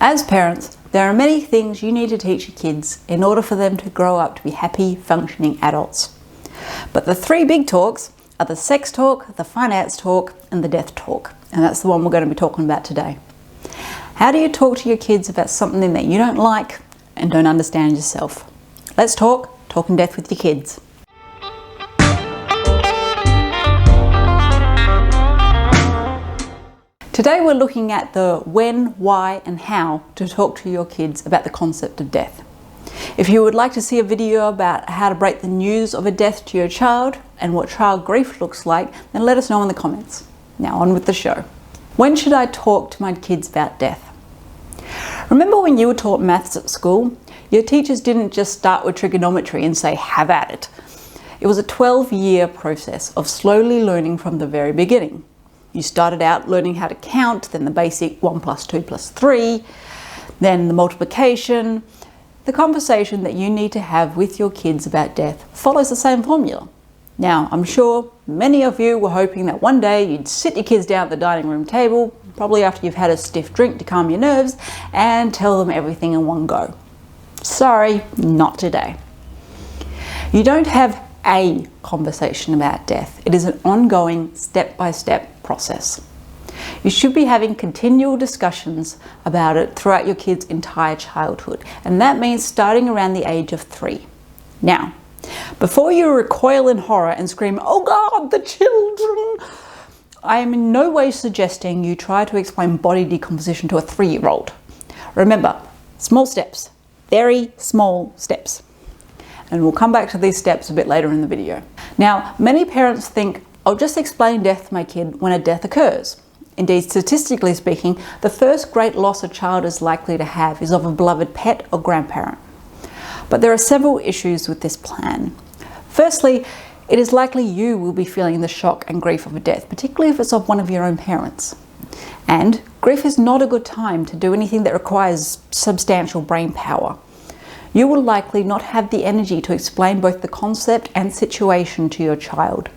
As parents, there are many things you need to teach your kids in order for them to grow up to be happy, functioning adults. But the three big talks are the sex talk, the finance talk, and the death talk. And that's the one we're going to be talking about today. How do you talk to your kids about something that you don't like and don't understand yourself? Let's talking death with your kids. Today we're looking at the when, why and how to talk to your kids about the concept of death. If you would like to see a video about how to break the news of a death to your child and what child grief looks like, then let us know in the comments. Now on with the show. When should I talk to my kids about death? Remember when you were taught maths at school? Your teachers didn't just start with trigonometry and say, have at it. It was a 12-year process of slowly learning from the very beginning. You started out learning how to count, then the basic 1 + 2 + 3, then the multiplication. The conversation that you need to have with your kids about death follows the same formula. Now, I'm sure many of you were hoping that one day you'd sit your kids down at the dining room table, probably after you've had a stiff drink to calm your nerves, and tell them everything in one go. Sorry, not today. You don't have a conversation about death. It is an ongoing, step-by-step process. You should be having continual discussions about it throughout your kids' entire childhood, and that means starting around the age of 3. Now, before you recoil in horror and scream, "Oh God, the children!" I am in no way suggesting you try to explain body decomposition to a 3-year-old. Remember, small steps, very small steps. And we'll come back to these steps a bit later in the video. Now, many parents think, I'll just explain death to my kid when a death occurs. Indeed, statistically speaking, the first great loss a child is likely to have is of a beloved pet or grandparent. But there are several issues with this plan. Firstly, it is likely you will be feeling the shock and grief of a death, particularly if it's of one of your own parents. And grief is not a good time to do anything that requires substantial brain power. You will likely not have the energy to explain both the concept and situation to your child.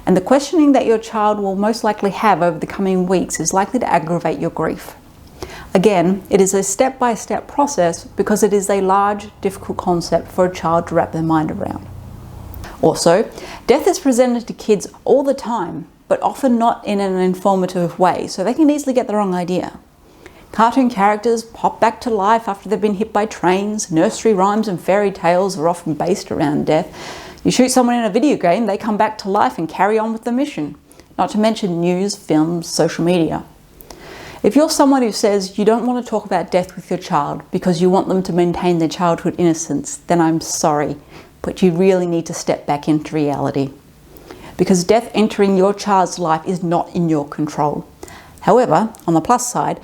And the questioning that your child will most likely have over the coming weeks is likely to aggravate your grief. Again, it is a step-by-step process because it is a large, difficult concept for a child to wrap their mind around. Also, death is presented to kids all the time, but often not in an informative way, so they can easily get the wrong idea. Cartoon characters pop back to life after they've been hit by trains. Nursery rhymes and fairy tales are often based around death. You shoot someone in a video game, they come back to life and carry on with the mission. Not to mention news, films, social media. If you're someone who says you don't want to talk about death with your child because you want them to maintain their childhood innocence, then I'm sorry, but you really need to step back into reality. Because death entering your child's life is not in your control. However, on the plus side,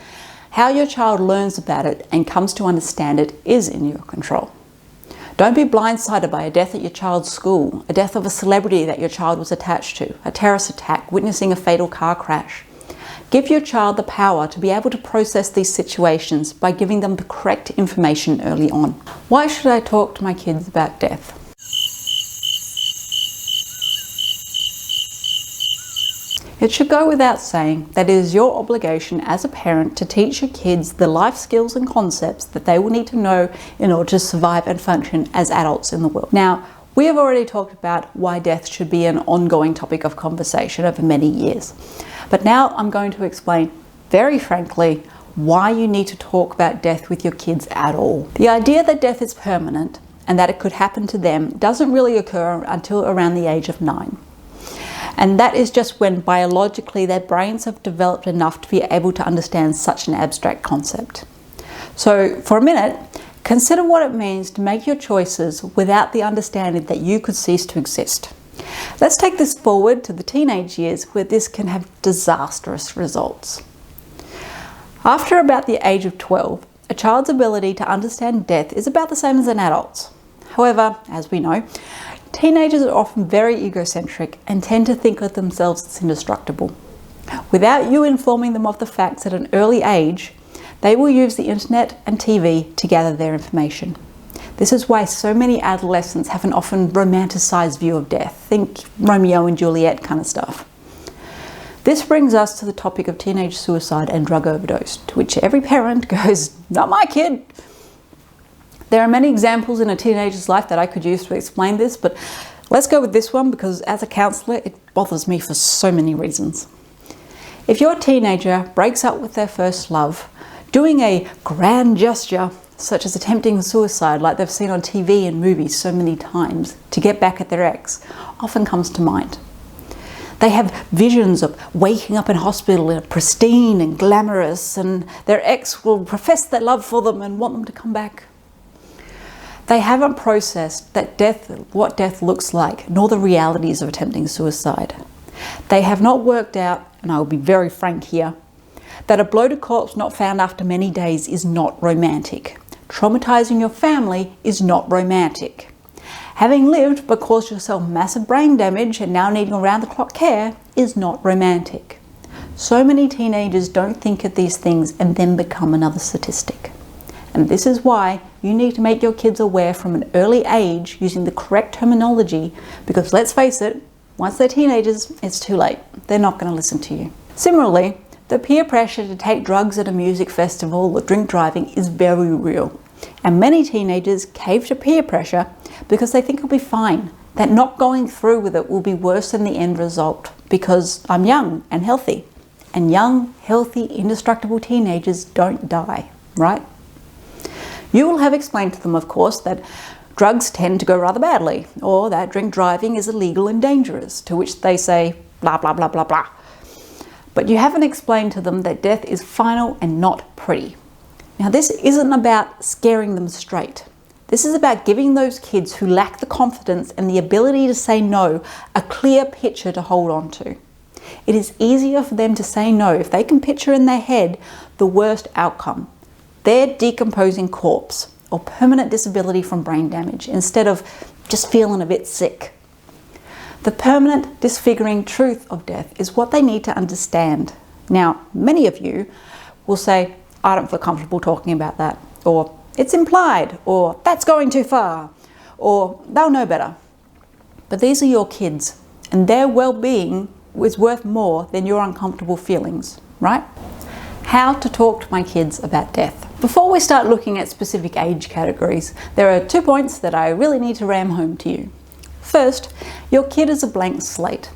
how your child learns about it and comes to understand it is in your control. Don't be blindsided by a death at your child's school, a death of a celebrity that your child was attached to, a terrorist attack, witnessing a fatal car crash. Give your child the power to be able to process these situations by giving them the correct information early on. Why should I talk to my kids about death? It should go without saying that it is your obligation as a parent to teach your kids the life skills and concepts that they will need to know in order to survive and function as adults in the world. Now, we have already talked about why death should be an ongoing topic of conversation over many years. But now I'm going to explain very frankly why you need to talk about death with your kids at all. The idea that death is permanent and that it could happen to them doesn't really occur until around the age of 9. And that is just when biologically their brains have developed enough to be able to understand such an abstract concept. So for a minute, consider what it means to make your choices without the understanding that you could cease to exist. Let's take this forward to the teenage years where this can have disastrous results. After about the age of 12, a child's ability to understand death is about the same as an adult's. However, as we know, teenagers are often very egocentric and tend to think of themselves as indestructible. Without you informing them of the facts at an early age, they will use the internet and TV to gather their information. This is why so many adolescents have an often romanticized view of death. Think Romeo and Juliet kind of stuff. This brings us to the topic of teenage suicide and drug overdose, to which every parent goes, "Not my kid." There are many examples in a teenager's life that I could use to explain this, but let's go with this one because as a counsellor, it bothers me for so many reasons. If your teenager breaks up with their first love, doing a grand gesture, such as attempting suicide like they've seen on TV and movies so many times to get back at their ex, often comes to mind. They have visions of waking up in hospital and pristine and glamorous, and their ex will profess their love for them and want them to come back. They haven't processed what death looks like, nor the realities of attempting suicide. They have not worked out, and I will be very frank here, that a bloated corpse not found after many days is not romantic. Traumatizing your family is not romantic. Having lived but caused yourself massive brain damage and now needing around-the-clock care is not romantic. So many teenagers don't think of these things and then become another statistic. And this is why you need to make your kids aware from an early age using the correct terminology, because let's face it, once they're teenagers, it's too late. They're not going to listen to you. Similarly, the peer pressure to take drugs at a music festival or drink driving is very real. And many teenagers cave to peer pressure because they think it'll be fine, that not going through with it will be worse than the end result because I'm young and healthy. And young, healthy, indestructible teenagers don't die, right? You will have explained to them, of course, that drugs tend to go rather badly, or that drink driving is illegal and dangerous, to which they say blah, blah, blah, blah, blah. But you haven't explained to them that death is final and not pretty. Now, this isn't about scaring them straight. This is about giving those kids who lack the confidence and the ability to say no a clear picture to hold on to. It is easier for them to say no if they can picture in their head the worst outcome, their decomposing corpse or permanent disability from brain damage, instead of just feeling a bit sick. The permanent, disfiguring truth of death is what they need to understand. Now, many of you will say, "I don't feel comfortable talking about that," or "it's implied," or "that's going too far," or "they'll know better." But these are your kids, and their well-being is worth more than your uncomfortable feelings, right? How to talk to my kids about death. Before we start looking at specific age categories, there are 2 points that I really need to ram home to you. First, your kid is a blank slate.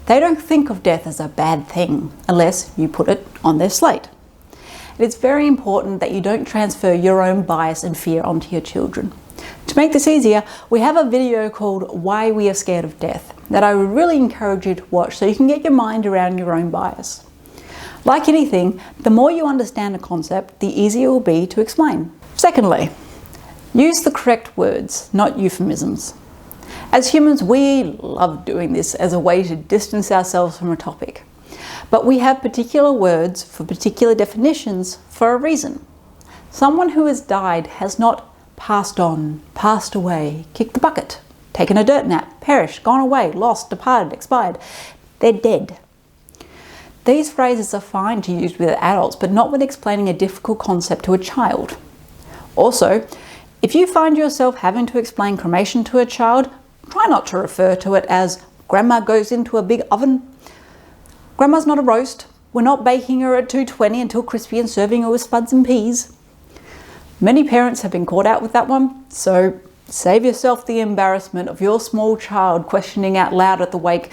They don't think of death as a bad thing unless you put it on their slate. It's very important that you don't transfer your own bias and fear onto your children. To make this easier, we have a video called "Why We Are Scared of Death" that I would really encourage you to watch so you can get your mind around your own bias. Like anything, the more you understand a concept, the easier it will be to explain. Secondly, use the correct words, not euphemisms. As humans, we love doing this as a way to distance ourselves from a topic. But we have particular words for particular definitions for a reason. Someone who has died has not passed on, passed away, kicked the bucket, taken a dirt nap, perished, gone away, lost, departed, expired. They're dead. These phrases are fine to use with adults, but not when explaining a difficult concept to a child. Also, if you find yourself having to explain cremation to a child, try not to refer to it as "grandma goes into a big oven." Grandma's not a roast. We're not baking her at 220 until crispy and serving her with spuds and peas. Many parents have been caught out with that one, so save yourself the embarrassment of your small child questioning out loud at the wake,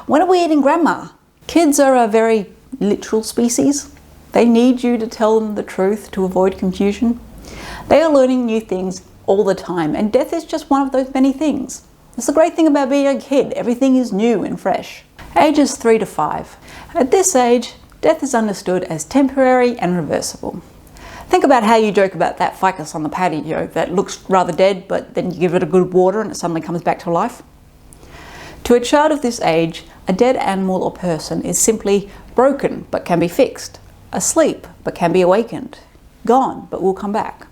"When are we eating grandma?" Kids are a very literal species. They need you to tell them the truth to avoid confusion. They are learning new things all the time, and death is just one of those many things. That's the great thing about being a kid. Everything is new and fresh. Ages 3 to 5. At this age, death is understood as temporary and reversible. Think about how you joke about that ficus on the patio that looks rather dead, but then you give it a good water and it suddenly comes back to life. To a child of this age, a dead animal or person is simply broken but can be fixed, asleep but can be awakened, gone but will come back.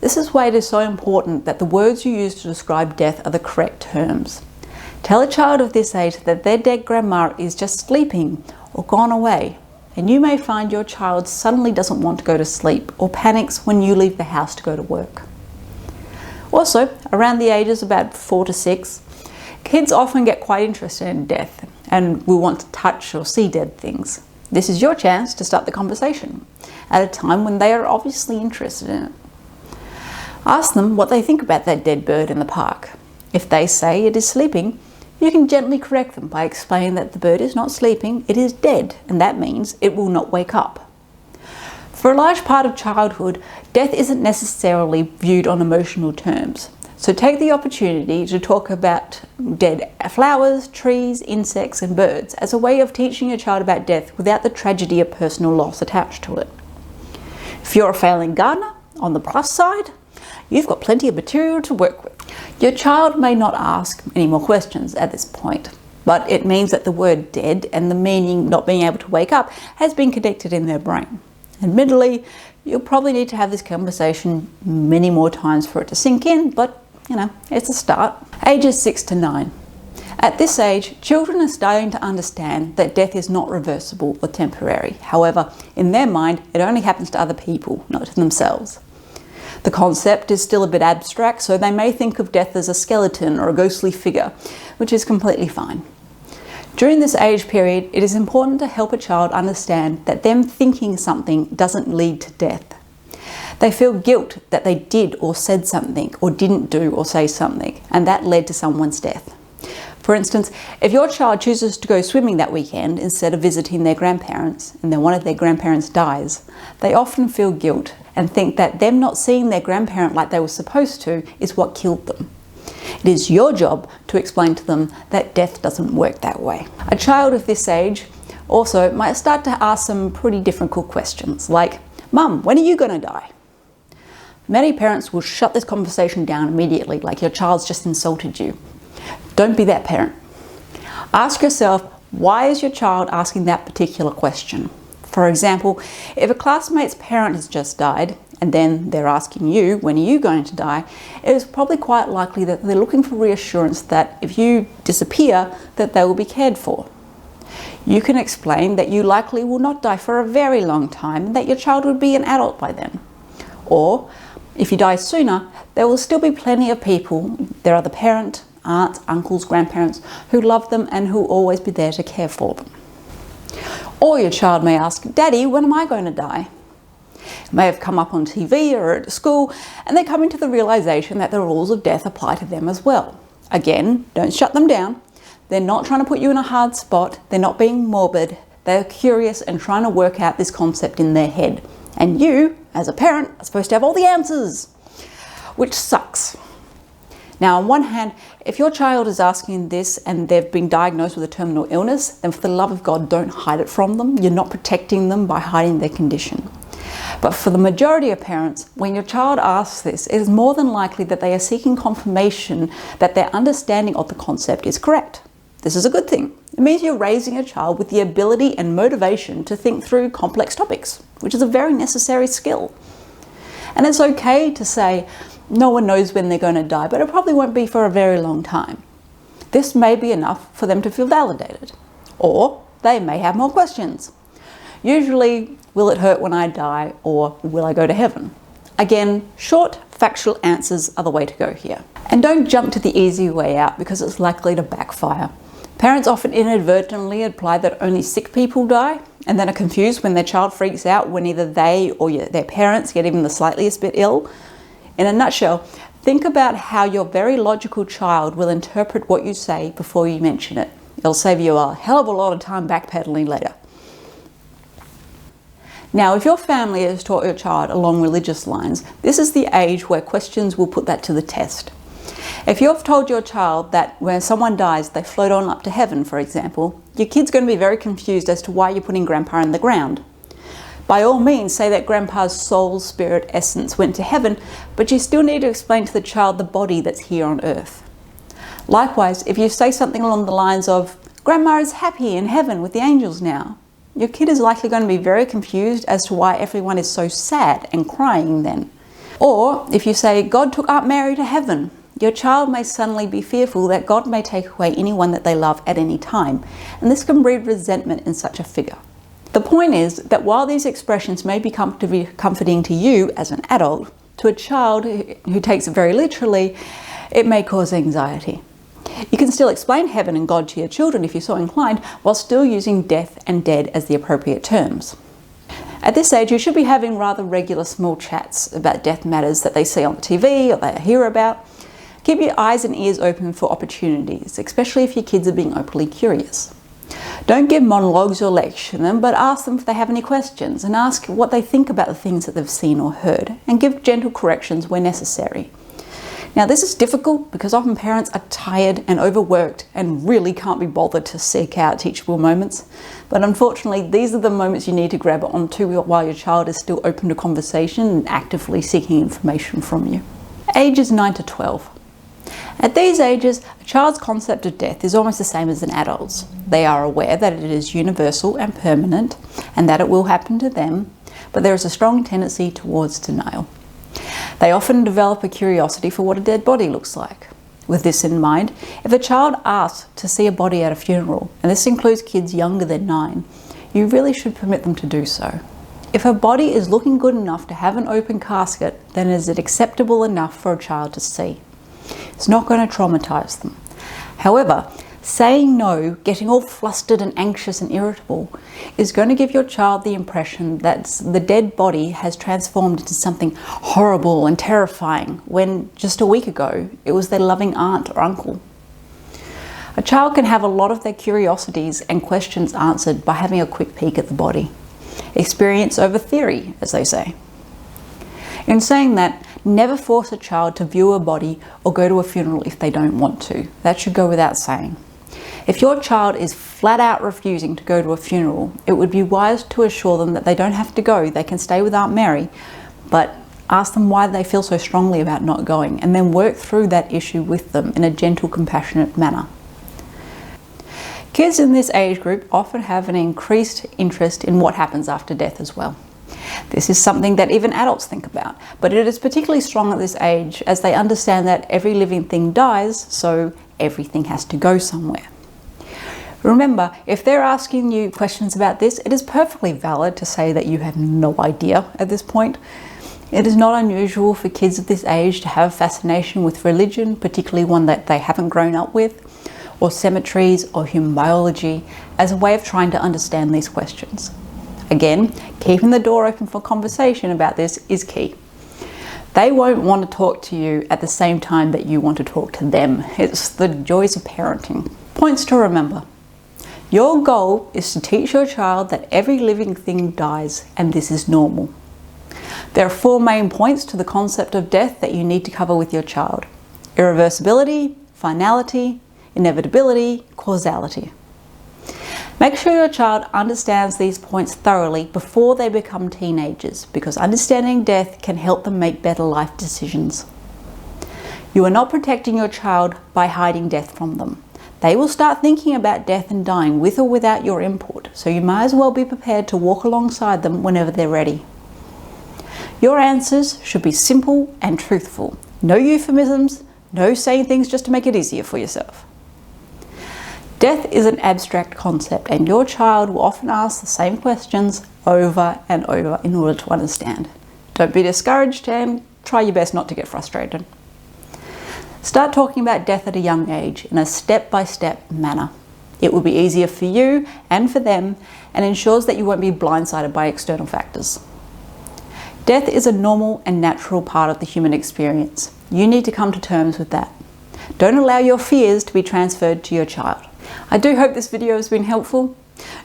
This is why it is so important that the words you use to describe death are the correct terms. Tell a child of this age that their dead grandma is just sleeping or gone away, and you may find your child suddenly doesn't want to go to sleep or panics when you leave the house to go to work. Also, around the ages about 4 to 6, kids often get quite interested in death, and will want to touch or see dead things. This is your chance to start the conversation at a time when they are obviously interested in it. Ask them what they think about that dead bird in the park. If they say it is sleeping, you can gently correct them by explaining that the bird is not sleeping, it is dead, and that means it will not wake up. For a large part of childhood, death isn't necessarily viewed on emotional terms. So take the opportunity to talk about dead flowers, trees, insects, and birds as a way of teaching your child about death without the tragedy of personal loss attached to it. If you're a failing gardener, on the plus side, you've got plenty of material to work with. Your child may not ask any more questions at this point, but it means that the word dead and the meaning not being able to wake up has been connected in their brain. Admittedly, you'll probably need to have this conversation many more times for it to sink in, but it's a start. Ages 6 to 9. At this age, children are starting to understand that death is not reversible or temporary. However, in their mind, it only happens to other people, not to themselves. The concept is still a bit abstract, so they may think of death as a skeleton or a ghostly figure, which is completely fine. During this age period, it is important to help a child understand that them thinking something doesn't lead to death. They feel guilt that they did or said something or didn't do or say something, and that led to someone's death. For instance, if your child chooses to go swimming that weekend instead of visiting their grandparents, and then one of their grandparents dies, they often feel guilt and think that them not seeing their grandparent like they were supposed to is what killed them. It is your job to explain to them that death doesn't work that way. A child of this age also might start to ask some pretty difficult questions like, "Mum, when are you going to die?" Many parents will shut this conversation down immediately, like your child's just insulted you. Don't be that parent. Ask yourself, why is your child asking that particular question? For example, if a classmate's parent has just died, and then they're asking you, when are you going to die, it is probably quite likely that they're looking for reassurance that if you disappear, that they will be cared for. You can explain that you likely will not die for a very long time, and that your child would be an adult by then. Or, if you die sooner, there will still be plenty of people, their other parent, aunts, uncles, grandparents, who love them and who will always be there to care for them. Or your child may ask, "Daddy, when am I going to die?" It may have come up on TV or at school, and they're coming to the realization that the rules of death apply to them as well. Again, don't shut them down. They're not trying to put you in a hard spot. They're not being morbid. They're curious and trying to work out this concept in their head. And you, as a parent, are supposed to have all the answers, which sucks. Now, on one hand, if your child is asking this and they've been diagnosed with a terminal illness, then for the love of God, don't hide it from them. You're not protecting them by hiding their condition. But for the majority of parents, when your child asks this, it is more than likely that they are seeking confirmation that their understanding of the concept is correct. This is a good thing. It means you're raising a child with the ability and motivation to think through complex topics, which is a very necessary skill. And it's okay to say, no one knows when they're going to die, but it probably won't be for a very long time. This may be enough for them to feel validated. Or they may have more questions. Usually, will it hurt when I die, or will I go to heaven? Again, short, factual answers are the way to go here. And don't jump to the easy way out because it's likely to backfire. Parents often inadvertently imply that only sick people die, and then are confused when their child freaks out when either they or their parents get even the slightest bit ill. In a nutshell, think about how your very logical child will interpret what you say before you mention it. It'll save you a hell of a lot of time backpedaling later. Now, if your family has taught your child along religious lines, this is the age where questions will put that to the test. If you've told your child that when someone dies, they float on up to heaven, for example, your kid's going to be very confused as to why you're putting grandpa in the ground. By all means, say that grandpa's soul, spirit, essence went to heaven, but you still need to explain to the child the body that's here on earth. Likewise, if you say something along the lines of, "Grandma is happy in heaven with the angels now," your kid is likely going to be very confused as to why everyone is so sad and crying then. Or if you say, "God took Aunt Mary to heaven," your child may suddenly be fearful that God may take away anyone that they love at any time, and this can breed resentment in such a figure. The point is that while these expressions may be comforting to you as an adult, to a child who takes it very literally, it may cause anxiety. You can still explain heaven and God to your children if you're so inclined, while still using death and dead as the appropriate terms. At this age, you should be having rather regular small chats about death matters that they see on TV or they hear about. Keep your eyes and ears open for opportunities, especially if your kids are being openly curious. Don't give monologues or lecture them, but ask them if they have any questions and ask what they think about the things that they've seen or heard, and give gentle corrections where necessary. Now, this is difficult because often parents are tired and overworked and really can't be bothered to seek out teachable moments. But unfortunately, these are the moments you need to grab onto while your child is still open to conversation and actively seeking information from you. Ages 9 to 12. At these ages, a child's concept of death is almost the same as an adult's. They are aware that it is universal and permanent and that it will happen to them, but there is a strong tendency towards denial. They often develop a curiosity for what a dead body looks like. With this in mind, if a child asks to see a body at a funeral, and this includes kids younger than 9, you really should permit them to do so. If a body is looking good enough to have an open casket, then is it acceptable enough for a child to see? It's not going to traumatize them. However, saying no, getting all flustered and anxious and irritable, is going to give your child the impression that the dead body has transformed into something horrible and terrifying, when just a week ago it was their loving aunt or uncle. A child can have a lot of their curiosities and questions answered by having a quick peek at the body. Experience over theory, as they say. In saying that, never force a child to view a body or go to a funeral if they don't want to. That should go without saying. If your child is flat out refusing to go to a funeral, it would be wise to assure them that they don't have to go, they can stay with Aunt Mary, but ask them why they feel so strongly about not going, and then work through that issue with them in a gentle, compassionate manner. Kids in this age group often have an increased interest in what happens after death as well. This is something that even adults think about, but it is particularly strong at this age as they understand that every living thing dies, so everything has to go somewhere. Remember, if they're asking you questions about this, it is perfectly valid to say that you have no idea at this point. It is not unusual for kids at this age to have a fascination with religion, particularly one that they haven't grown up with, or cemeteries or human biology, as a way of trying to understand these questions. Again, keeping the door open for conversation about this is key. They won't want to talk to you at the same time that you want to talk to them. It's the joys of parenting. Points to remember. Your goal is to teach your child that every living thing dies, and this is normal. There are 4 main points to the concept of death that you need to cover with your child: irreversibility, finality, inevitability, causality. Make sure your child understands these points thoroughly before they become teenagers, because understanding death can help them make better life decisions. You are not protecting your child by hiding death from them. They will start thinking about death and dying with or without your input, so you might as well be prepared to walk alongside them whenever they're ready. Your answers should be simple and truthful. No euphemisms, no saying things just to make it easier for yourself. Death is an abstract concept, and your child will often ask the same questions over and over in order to understand. Don't be discouraged and try your best not to get frustrated. Start talking about death at a young age in a step-by-step manner. It will be easier for you and for them, and ensures that you won't be blindsided by external factors. Death is a normal and natural part of the human experience. You need to come to terms with that. Don't allow your fears to be transferred to your child. I do hope this video has been helpful.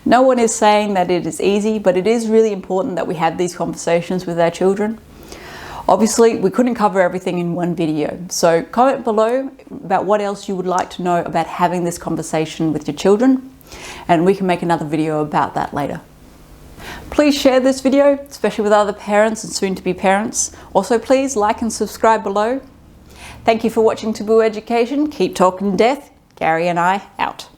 No one is saying that it is easy, but it is really important that we have these conversations with our children. Obviously, we couldn't cover everything in one video, so comment below about what else you would like to know about having this conversation with your children, and we can make another video about that later. Please share this video, especially with other parents and soon-to-be parents. Also, please like and subscribe below. Thank you for watching Taboo Education. Keep talking death. Gary and I out.